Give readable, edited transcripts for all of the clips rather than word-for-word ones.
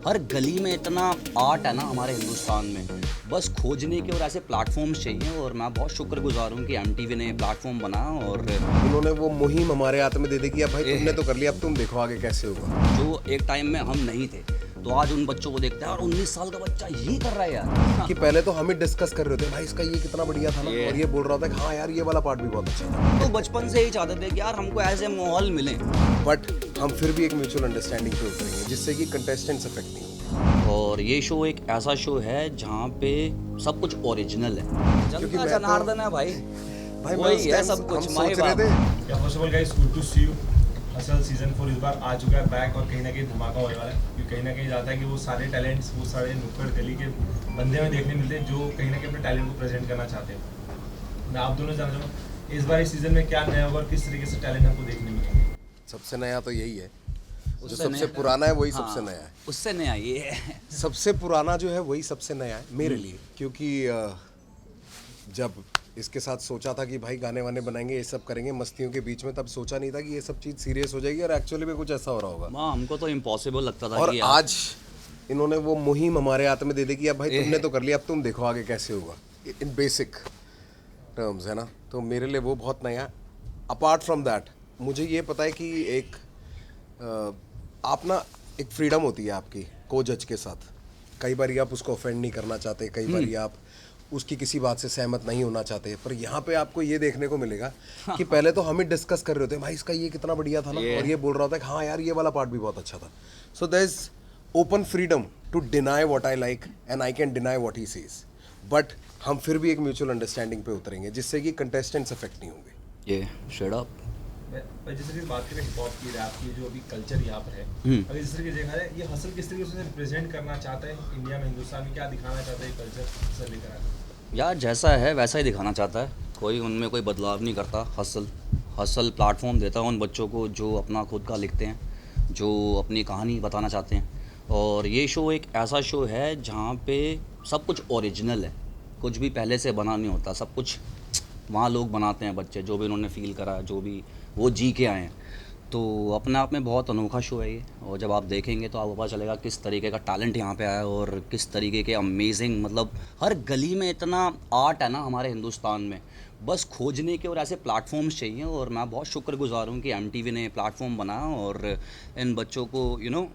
हर गली में इतना आर्ट है ना हमारे हिंदुस्तान में, बस खोजने के और ऐसे प्लेटफॉर्म्स चाहिए। और मैं बहुत शुक्रगुजार हूँ कि एमटीवी ने प्लेटफॉर्म बनाया और उन्होंने वो मुहिम हमारे हाथ में दे दी कि अब भाई तुमने तो कर लिया, अब तुम देखो आगे कैसे होगा। जो एक टाइम में हम नहीं थे, तो आज उन बच्चों को देखते हैं और 19 साल का बच्चा ये कर रहा है यार। कि पहले तो हम ही डिस्कस कर रहे थे भाई इसका ये कितना बढ़िया था ना, और ये बोल रहा था कि हाँ यार ये वाला पार्ट भी बहुत अच्छा था। तो बचपन से ही चाहते थे कि यार हमको ऐसे माहौल मिले, बट हम फिर भी एक म्यूचुअल अंडरस्टैंडिंग पे उतरेंगे जिससे कि कंटेस्टेंट्स अफेक्ट नहीं होंगे। और ये शो एक ऐसा शो है जहाँ पे सब कुछ ओरिजिनल है। जनता जनार्दन है भाई, वही है सब कुछ। माही बात। First of all guys, good to see you. असल सीजन 4 इस बार आ चुका है बैक, और कहीं ना कहीं धमाका होने वाला है, क्योंकि कहीं ना कहीं जाता है कि वो सारे टैलेंट्स, वो सारे नुक्कड़ गली के बंदे में देखने मिलते हैं जो कहीं ना कहीं अपने टैलेंट को प्रेजेंट करना चाहते हैं। मैं आप दोनों जानना चाहूँगा इस बार इस सीजन में क्या नया होगा और किस तरीके से टैलेंट हमको देखने मिलेगा। सबसे नया तो यही है, जो सबसे पुराना है वही सबसे नया है। उससे नया ये है। सबसे पुराना जो है वही सबसे नया है मेरे लिए, क्योंकि जब इसके साथ सोचा था कि भाई गाने वाने बनाएंगे, ये सब करेंगे मस्तियों के बीच में, तब सोचा नहीं था कि ये सब चीज़ सीरियस हो जाएगी और एक्चुअली में कुछ ऐसा हो रहा होगा। माँ हमको तो इम्पॉसिबल लगता था और कि आज इन्होंने वो मुहिम हमारे हाथ में दे दी कि अब भाई तुमने तो कर लिया, अब तुम देखो आगे कैसे होगा। इन बेसिक टर्म्स है ना, तो मेरे लिए वो बहुत नया। अपार्ट फ्रॉम दैट मुझे ये पता है कि एक आप ना एक फ्रीडम होती है आपकी को जज के साथ। कई बार आप उसको ऑफेंड नहीं करना चाहते, कई बार आप उसकी किसी बात से सहमत नहीं होना चाहते, पर यहाँ पे आपको ये देखने को मिलेगा कि पहले तो हम ही डिस्कस कर रहे होते हैं भाई इसका ये कितना बढ़िया था ना, और ये बोल रहा था कि हाँ यार ये वाला पार्ट भी बहुत अच्छा था। So there is open freedom to deny what I like and I can deny what he says, but हम फिर भी एक म्यूचुअल अंडरस्टैंडिंग पे उतरेंगे जिससे कि कंटेस्टेंट्स अफेक्ट नहीं होंगे। ये स्ट्रेट अप। भाई जिस तरीके से बात करें हिप हॉप की, रैप की, जो अभी कल्चर यहाँ पर है, अगर जिस तरीके से देखा जाए, ये हसल किस तरीके से रिप्रेजेंट करना चाहता है इंडिया में, हिंदुस्तान में क्या दिखाना चाहता है ये कल्चर हसल लेकर आता है? यार जैसा है वैसा ही दिखाना चाहता है, कोई उनमें कोई बदलाव नहीं करता। हसल प्लेटफॉर्म देता है उन बच्चों को जो अपना खुद का लिखते हैं, जो अपनी कहानी बताना चाहते हैं। और ये शो एक ऐसा शो है जहाँ पे सब कुछ ओरिजिनल है, कुछ भी पहले से बना नहीं होता, सब कुछ वहाँ लोग बनाते हैं, बच्चे जो भी उन्होंने फ़ील करा, जो भी वो जी के आए हैं। तो अपने आप में बहुत अनोखा शो है ये, और जब आप देखेंगे तो आपको पता चलेगा किस तरीके का टैलेंट यहाँ पे आया है और किस तरीके के अमेजिंग, मतलब हर गली में इतना आर्ट है ना हमारे हिंदुस्तान में, बस खोजने के और ऐसे प्लेटफॉर्म्स चाहिए। और मैं बहुत शुक्रगुजार हूँ कि एमटीवी ने प्लेटफॉर्म बनाया और इन बच्चों को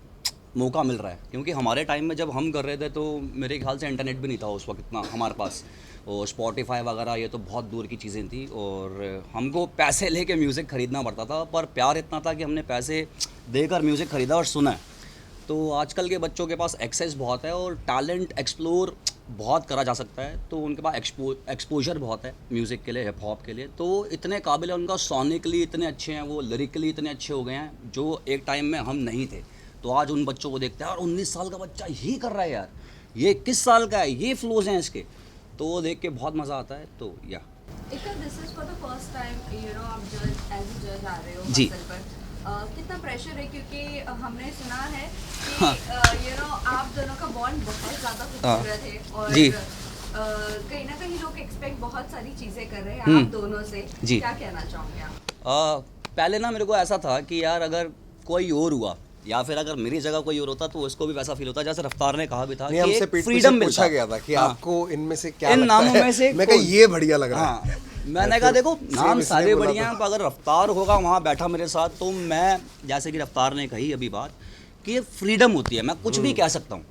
मौका मिल रहा है। क्योंकि हमारे टाइम में जब हम कर रहे थे तो मेरे ख्याल से इंटरनेट भी नहीं था उस वक्त इतना हमारे पास, और स्पॉटिफाई वगैरह ये तो बहुत दूर की चीज़ें थी, और हमको पैसे लेके म्यूज़िक ख़रीदना पड़ता था, पर प्यार इतना था कि हमने पैसे देकर म्यूज़िक ख़रीदा और सुना। तो आजकल के बच्चों के पास एक्सेस बहुत है और टैलेंट एक्सप्लोर बहुत करा जा सकता है, तो उनके पास एक्सपोजर बहुत है म्यूज़िक के लिए, हिप हॉप के लिए, तो इतने काबिल है, उनका सॉनिकली इतने अच्छे हैं, वो लिरिकली इतने अच्छे हो गए हैं जो एक टाइम में हम नहीं थे। तो आज उन बच्चों को देखते हैं और 19 साल का बच्चा ये कर रहा है यार, ये किस साल का है, ये फ्लोज हैं इसके, तो वो देख के बहुत मज़ा आता है। तो या this is for the first time आप जज एज अ जज आ रहे हो जी। हसल पर, कितना प्रेशर है, क्योंकि हमने सुना है कि आप दोनों का बॉन्ड बहुत ज़्यादा खूबसूरत है, और जी। कहीं ना कहीं लोग एक्सपेक्ट बहुत सारी चीज़ें कर रहे हैं आप दोनों से। जी। क्या कहना चाहोगे आप? पहले ना मेरे को ऐसा था कि यार अगर कोई और हुआ या फिर अगर मेरी जगह कोई और होता तो उसको भी वैसा फील होता, जैसे रफ्तार ने कहा भी था कि हमसे एक फ्रीडम पूछा गया था कि आपको इनमें से क्या इन लगता नामों है? में से मैं कहा ये बढ़िया लग रहा है। मैंने कहा देखो नाम इसलिए सारे बोला बढ़िया हैं, पर अगर रफ्तार होगा वहाँ बैठा मेरे साथ, तो मैं, जैसे कि रफ्तार ने कही अभी बात कि ये फ्रीडम होती है, मैं कुछ भी कह सकता हूँ,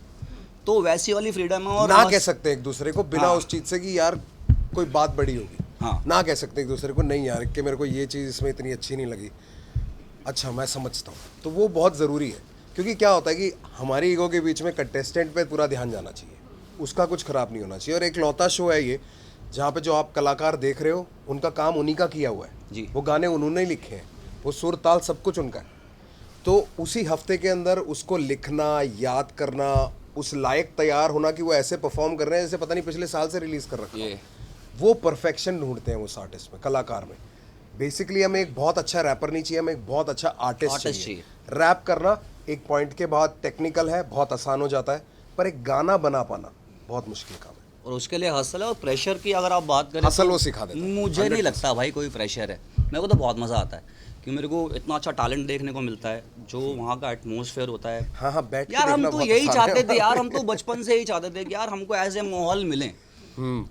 तो वैसी वाली फ्रीडम है। और ना कह सकते एक दूसरे को बिना उस चीज से कि यार कोई बात बड़ी होगी। हाँ। ना कह सकते एक दूसरे को नहीं यार कि मेरे को ये चीज़ इसमें इतनी अच्छी नहीं लगी, अच्छा मैं समझता हूँ, तो वो बहुत ज़रूरी है। क्योंकि क्या होता है कि हमारी ईगो के बीच में कंटेस्टेंट पे पूरा ध्यान जाना चाहिए, उसका कुछ ख़राब नहीं होना चाहिए। और एक लौता शो है ये जहाँ पे जो आप कलाकार देख रहे हो उनका काम उन्हीं का किया हुआ है जी। वो गाने उन्होंने ही लिखे हैं, वो सुर ताल सब कुछ उनका है। तो उसी हफ्ते के अंदर उसको लिखना, याद करना, उस लायक तैयार होना कि वो ऐसे परफॉर्म कर रहे हैं जैसे पता नहीं पिछले साल से रिलीज़ कर रखा है, वो परफेक्शन ढूंढते हैं उस आर्टिस्ट में, कलाकार में। बेसिकली हमें एक बहुत अच्छा रैपर नहीं चाहिए, हमें एक बहुत अच्छा आर्टिस्ट चाहिए। रैप करना एक पॉइंट के बाद टेक्निकल है, बहुत आसान हो जाता है, पर एक गाना बना पाना बहुत मुश्किल काम है, और उसके लिए हसल है। और प्रेशर की अगर आप बात करें, हसल वो सिखा देता है। मुझे नहीं लगता भाई कोई प्रेशर है, मेरे को तो बहुत मज़ा आता है कि मेरे को इतना अच्छा टैलेंट देखने को मिलता है, जो वहाँ का एटमॉस्फेयर होता है। हाँ हाँ, बैठ के यार हम देखना तो बहुत यही आसान है। चाहते थे यार, हम तो बचपन से ही चाहते थे कि यार हमको ऐसे माहौल मिले।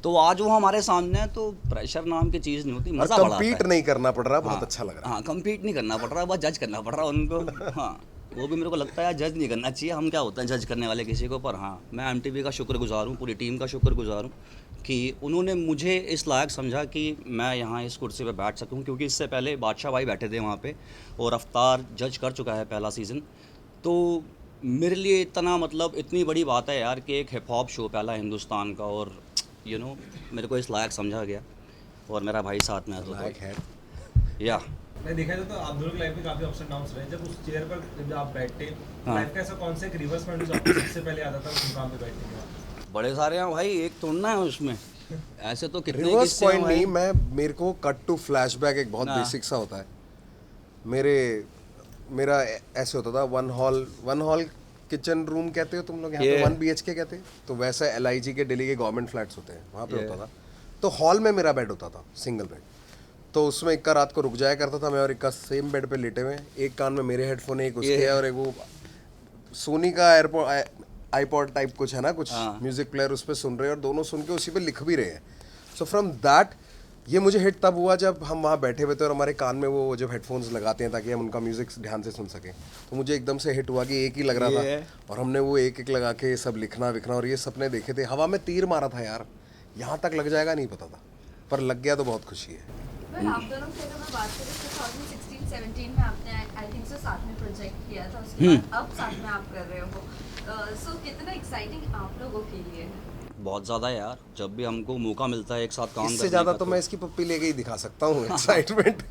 तो आज वो हमारे सामने है, तो प्रेशर नाम की चीज़ नहीं होती, और मज़ा बड़ा आता compete है। नहीं करना पड़ रहा, बहुत हाँ, अच्छा लग रहा है। हाँ, compete नहीं करना पड़ रहा, बस जज करना पड़ रहा उनको। हाँ, वो भी मेरे को लगता है जज नहीं करना चाहिए, हम क्या होता है जज करने वाले किसी को। पर हाँ, मैं एमटीवी का शुक्रगुजार हूँ, पूरी टीम का शुक्रगुजार हूँ कि उन्होंने मुझे इस लायक समझा कि मैं यहाँ इस कुर्सी पे बैठ सकूँ, क्योंकि इससे पहले बादशाह भाई बैठे थे वहाँ पे और रफ्तार जज कर चुका है पहला सीज़न। तो मेरे लिए इतना मतलब इतनी बड़ी बात है यार कि एक हिप हॉप शो पहला हिंदुस्तान का, और मेरे को इस लायक समझा गया और मेरा भाई साथ में है लायक है। या मैं देखा जाए तो आप दोनों की लाइफ में काफी अप्स एंड डाउन्स रहे। जब उस चेयर पर जब आप बैठते, हाँ। लाइफ का ऐसा कौन सा एक रिवर्स पॉइंट जो आपको सबसे पहले आता था उस मुकाम पे बैठने के बाद? बड़े सारे हैं भाई, एक तोड़ना है उसमें, ऐसे तो कितने रिवर्स किस्से हैं पॉइंट भाई। नहीं, मेरे को कट टू फ्लैशबैक एक बहुत हाँ। बेसिक सा होता है। मेरा ऐसे होता था, वन हॉल किचन रूम कहते हो तुम लोग यहाँ पे, Yeah. 1 BHK कहते हैं, तो वैसा LIG के दिल्ली के गवर्नमेंट फ्लैट्स होते हैं, वहाँ पे Yeah. होता था। तो हॉल में मेरा बेड होता था, सिंगल बेड। तो उसमें इक्का रात को रुक जाया करता था, मैं और इक्का सेम बेड पे लेटे हुए, एक कान में मेरे हेडफोन है, एक उसके Yeah. है, और एक वो सोनी का एयरपोर्ट आईपॉड टाइप कुछ है ना, कुछ हाँ। म्यूजिक प्लेयर उस पर सुन रहे हैं, और दोनों सुन के उसी पे लिख भी रहे हैं। सो फ्रॉम दैट ये मुझे हिट तब हुआ जब हम वहाँ बैठे हुए थे और हमारे कान में वो जब हेडफोन्स लगाते हैं ताकि हम उनका म्यूजिक ध्यान से सुन सकें, तो मुझे एकदम से हिट हुआ कि एक ही लग रहा ये था, और हमने वो एक एक लगा के सब लिखना विखना और ये सपने देखे थे। हवा में तीर मारा था यार, यहाँ तक लग जाएगा नहीं पता था, पर लग गया तो बहुत खुशी है। वेल आप दोनों की अगर मैं बात करूँ तो 2016-17 में आपने आई थिंक सो साथ में प्रोजेक्ट किया था, उसके बाद अब साथ में आप कर रहे हो। सो कितना एक्साइटिंग आप लोगों के लिए है? बहुत ज़्यादा यार, जब भी हमको मौका मिलता है एक साथ काम इससे करने ज़्यादा का, तो मैं इसकी पप्पी लेके ही दिखा सकता हूँ एक्साइटमेंट।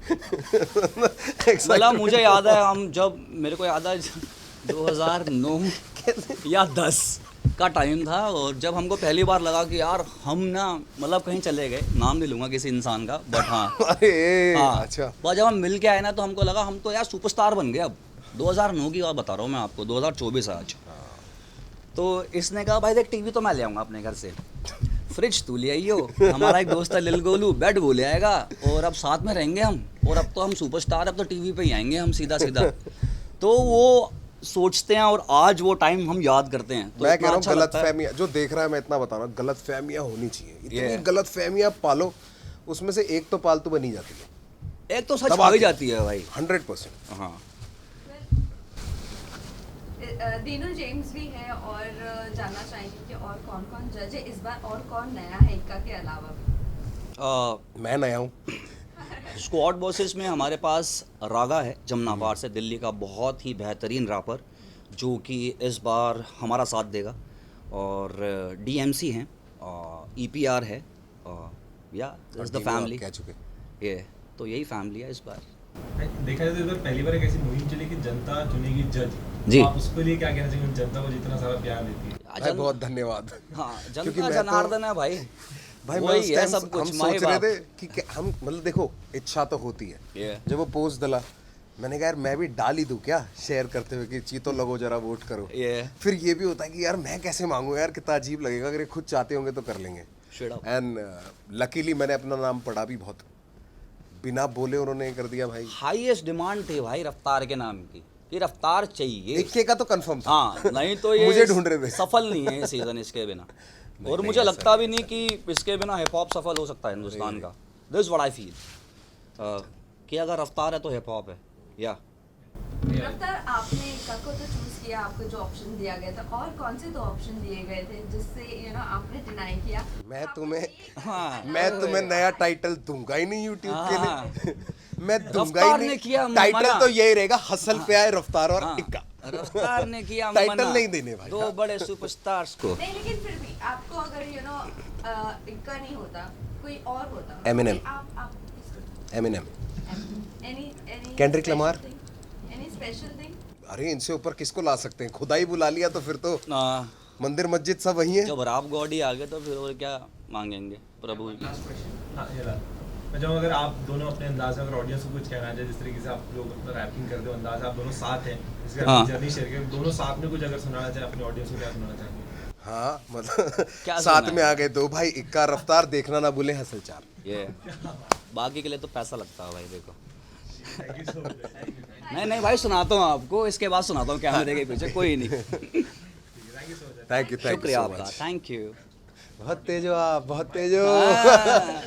मतलब मुझे याद है, हम जब मेरे को याद है 2009 या 10 का टाइम था, और जब हमको पहली बार लगा कि यार हम ना मतलब कहीं चले गए, नाम नहीं लूँगा किसी इंसान का, बट हाँ अरे हाँ, अच्छा, बस जब हम मिल के आए ना तो हमको लगा हम तो यार सुपरस्टार बन गए अब। 2009 की बात बता रहा हूँ मैं आपको, 2024 है आज। तो इसने कहा भाई देख टीवी तो मैं ले आऊँगा अपने घर से, फ्रिज तू ले आइयो, हमारा एक दोस्त है लिल गोलू, बेड वो ले आएगा, और अब साथ में रहेंगे हम, और अब तो हम सुपरस्टार, अब तो टीवी पे ही आएंगे हम सीधा सीधा। तो वो सोचते हैं और आज वो टाइम हम याद करते हैं, तो मैं इतना कह रहा हूँ अच्छा गलत लगता है। फहमियाँ जो देख रहा है, मैं इतना बता रहा हूँ, गलत फहमियाँ होनी चाहिए, इतनी Yeah. गलत फहमियाँ पालो, उसमें से एक तो पालतू बनी जाती है, एक तो सच दबा हो ही के। जाती है भाई। 100%। हाँ, दीनू जेम्स भी है, और जानना चाहेंगे कि और कौन कौन जज है इस बार, और कौन नया है इक्का के अलावा भी? मैं नया हूँ। स्क्वाड बॉसेस में हमारे पास रागा है जमनाबाद से, दिल्ली का बहुत ही बेहतरीन रैपर, जो कि इस बार हमारा साथ देगा, और DMC हैं, EPR है, या इज़ द फैमिली, कह चुके। ये तो यही फैमिली है इस बार। देखा जाए तो इस बार पहली बार एक ऐसी मुहिम चली कि जनता चुनेगी जज। जी। तो आप उसके लिए क्या कहना चाहेंगे उन जनता को जितना सारा प्यार देती है? भाई बहुत धन्यवाद। हाँ, क्योंकि जनता मैं तो- जनार्दन है भाई, भाई मैं वही उस है टाइम सब कुछ, हम माँ सोच रहे बाप। थे कि हम मतलब देखो, इच्छा तो होती है। Yeah. जब वो पोस्ट डाला, मैंने कहा यार मैं भी डाल ही दूं क्या, शेयर करते हुए कि चीतो लगो जरा वोट करो। Yeah. फिर ये भी होता है कि यार मैं कैसे मांगू यार, कितना अजीब लगेगा, अगर ये खुद चाहते होंगे तो कर लेंगे। Straight up. एंड लकीली मैंने अपना नाम पढ़ा भी बहुत, बिना बोले उन्होंने ये कर दिया भाई। हाईएस्ट डिमांड थी भाई रफ्तार के नाम की, कि रफ्तार चाहिए। इक्के का तो कंफर्म था। हाँ, नहीं तो ये मुझे ढूंढ रहे थे। सफल नहीं है ये सीजन इसके बिना, और नहीं, मुझे ऐसा लगता भी नहीं कि इसके बिना हिप हॉप सफल हो सकता है हिंदुस्तान का। दिस व्हाट आई फील कि अगर रफ्तार है तो हिप हॉप है। या रफ्तार, आपने इक्का को तो चूज किया, आपको जो ऑप्शन दिया गया था, और कौन से दो ऑप्शन दिए गए थे जिससे आपने डिनाई किया? मैं आपको तुम्हें एक- हाँ, मैं तुम्हें नया टाइटल दूंगा ही नहीं यूट्यूब के हाँ। लिए। मैं दूंगा रफ्तार ही ने किया नहीं, टाइटल मना। तो यही रहेगा, हसल पे आए रफ्तार और हाँ, इक्का। रफ्तार ने किया टाइटल मना नहीं देने भाई। दो बड़े सुपरस्टार्स को। नहीं, लेकिन फिर भी आपको अगर इक्का नहीं होता, कोई और होता, Eminem. आप Eminem. Any Kendrick Lamar. Any special thing? अरे इनसे ऊपर किसको ला सकते हैं, खुदा ही बुला लिया तो फिर तो आ, मंदिर मस्जिद सब वही है। जब राब गॉड ही आ गए तो फिर और क्या मांगेंगे प्रभु। हाँ, ये रहा। मैं चाहूँगा अगर आप दोनों अपने अंदाज में अगर ऑडियंस को कुछ कहना चाहे, जिस तरीके से आप लोग रैपिंग करते हो, अंदाज आप दोनों साथ हैं, इसका हाँ। जर्नी शेयर करें, दोनों साथ में कुछ अगर सुनाना चाहे अपने ऑडियंस को, क्या सुनाना चाहेंगे? हाँ मतलब क्या साथ सुना में है? आ गए दो भाई, इक्का रफ्तार, देखना ना भूले हसल चार। ये बाकी के लिए तो पैसा लगता है भाई, देखो थैंक यू सो मच। नहीं भाई, सुनाता हूँ आपको, इसके बाद सुनाता हूँ कैमरे के पीछे, कोई नहीं। Thank you so much. Thank you शुक्रिया सो आपका, मच। Thank you. बहुत तेज हो आप, बहुत तेज हो। हाँ।